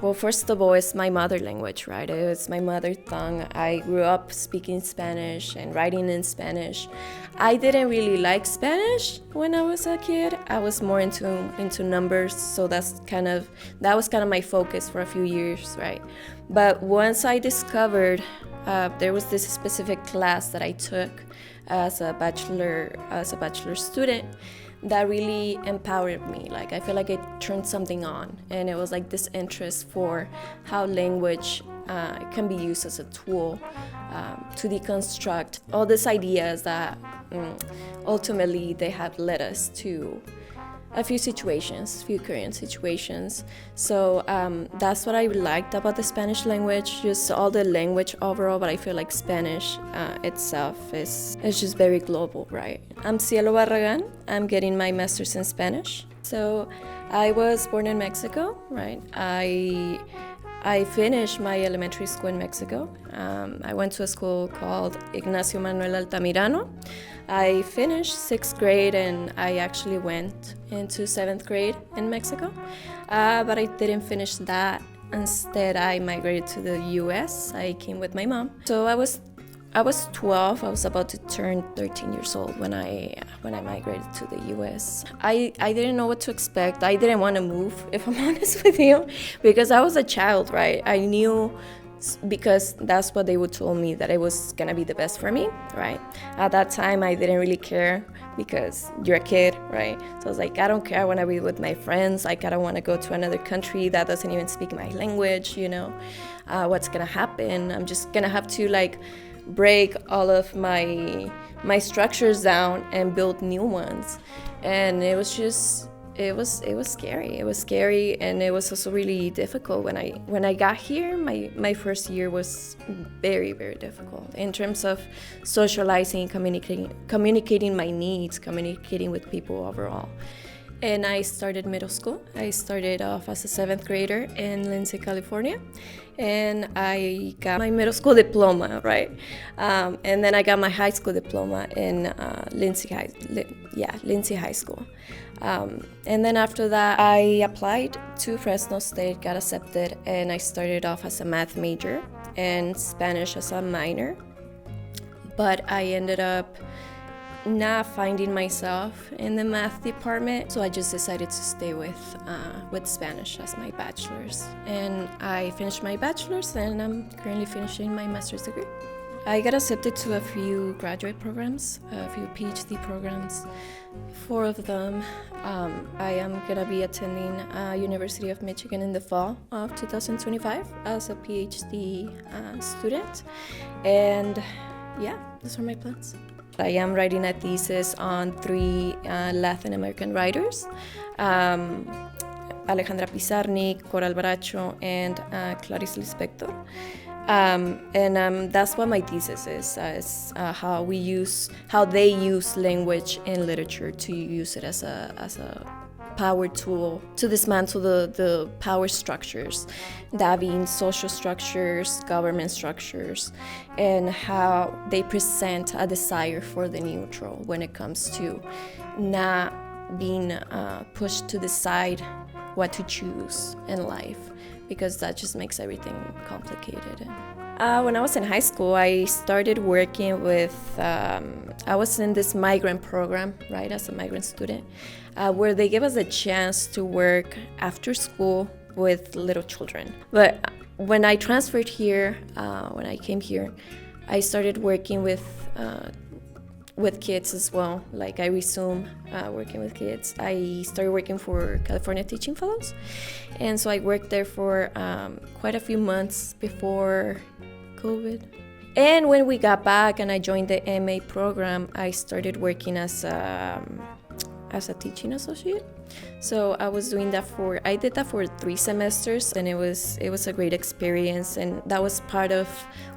Well, first of all, it's my mother language, right? It's my mother tongue. I grew up speaking Spanish and writing in Spanish. I didn't really like Spanish when I was a kid. I was more into numbers, so that was kind of my focus for a few years, right? But once I discovered there was this specific class that I took as a bachelor student that really empowered me. Like, I feel like it turned something on, and it was like this interest for how language can be used as a tool to deconstruct all these ideas that ultimately they have led us to a few current situations. So that's what I liked about the Spanish language, just all the language overall, but I feel like Spanish itself is just very global, right? I'm Cielo Barragán. I'm getting my master's in Spanish. So I was born in Mexico, right? I finished my elementary school in Mexico. I went to a school called Ignacio Manuel Altamirano. I finished 6th grade and I actually went into 7th grade in Mexico, but I didn't finish that. Instead, I migrated to the US. I came with my mom. So I was 12. I was about to turn 13 years old when I migrated to the US. I didn't know what to expect. I didn't want to move, if I'm honest with you, because I was a child, right? I knew, because that's what they would tell me, that it was gonna be the best for me, right? At that time, I didn't really care because you're a kid, right? So I was like, I don't care. I want to be with my friends. Like, I don't want to go to another country that doesn't even speak my language. What's gonna happen? I'm just gonna have to break all of my structures down and build new ones. And it was scary. It was scary, and it was also really difficult. When I got here, my first year was very, very difficult in terms of socializing, communicating my needs, communicating with people overall. And I started middle school. I started off as a 7th grader in Lindsay, California. And I got my middle school diploma, right? And then I got my high school diploma in Lindsay High School. And then after that, I applied to Fresno State, got accepted, and I started off as a math major and Spanish as a minor. But I ended up not finding myself in the math department, so I just decided to stay with Spanish as my bachelor's. And I finished my bachelor's, and I'm currently finishing my master's degree. I got accepted to a few graduate programs, a few Ph.D. programs. 4 of them. I am gonna be attending University of Michigan in the fall of 2025 as a Ph.D. Student. And yeah, those are my plans. I am writing a thesis on 3 Latin American writers, Alejandra Pizarnik, Coral Bracho, and Clarice Lispector. And that's what my thesis is how they use language in literature to use it as a power tool to dismantle the power structures, that being social structures, government structures, and how they present a desire for the neutral when it comes to not being pushed to decide what to choose in life, because that just makes everything complicated. When I was in high school, I started working with, I was in this migrant program, right, as a migrant student, where they gave us a chance to work after school with little children. But when I transferred here, when I came here, I started working with kids as well. Like, I resumed working with kids. I started working for California Teaching Fellows, and so I worked there for quite a few months before COVID. And when we got back and I joined the MA program, I started working as a teaching associate. So I did that for 3 semesters, and it was a great experience, and that was part of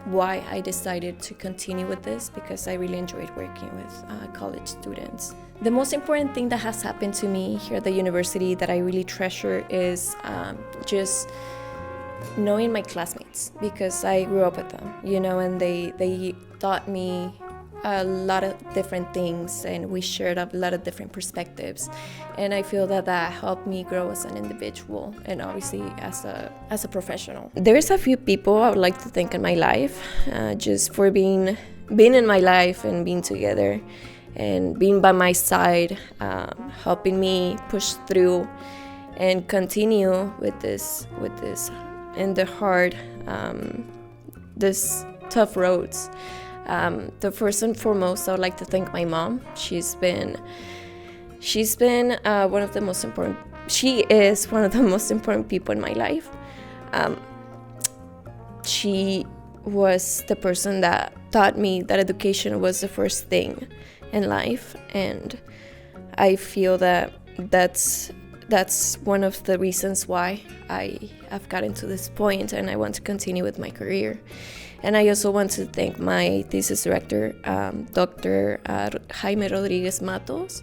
why I decided to continue with this, because I really enjoyed working with college students. The most important thing that has happened to me here at the university that I really treasure is just knowing my classmates, because I grew up with them, and they taught me a lot of different things, and we shared a lot of different perspectives, and I feel that helped me grow as an individual and obviously as a professional. There's a few people I would like to thank in my life, just for being in my life and being together and being by my side, helping me push through and continue with this in the hard, this tough roads. The first and foremost, I would like to thank my mom. She's been one of the most important. She is one of the most important people in my life. She was the person that taught me that education was the first thing in life, and I feel that that's one of the reasons why I have gotten to this point, and I want to continue with my career. And I also want to thank my thesis director, Dr. Jaime Rodriguez Matos.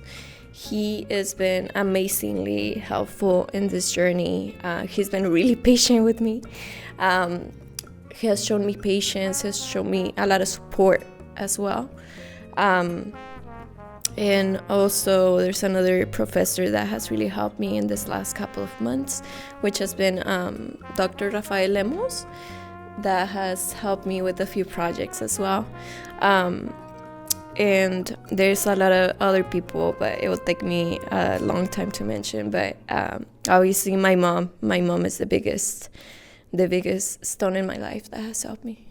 He has been amazingly helpful in this journey. He's been really patient with me. He has shown me patience, has shown me a lot of support as well. And also there's another professor that has really helped me in this last couple of months, which has been Dr. Rafael Lemos, that has helped me with a few projects as well. And there's a lot of other people, but it will take me a long time to mention. But obviously my mom is the biggest stone in my life that has helped me.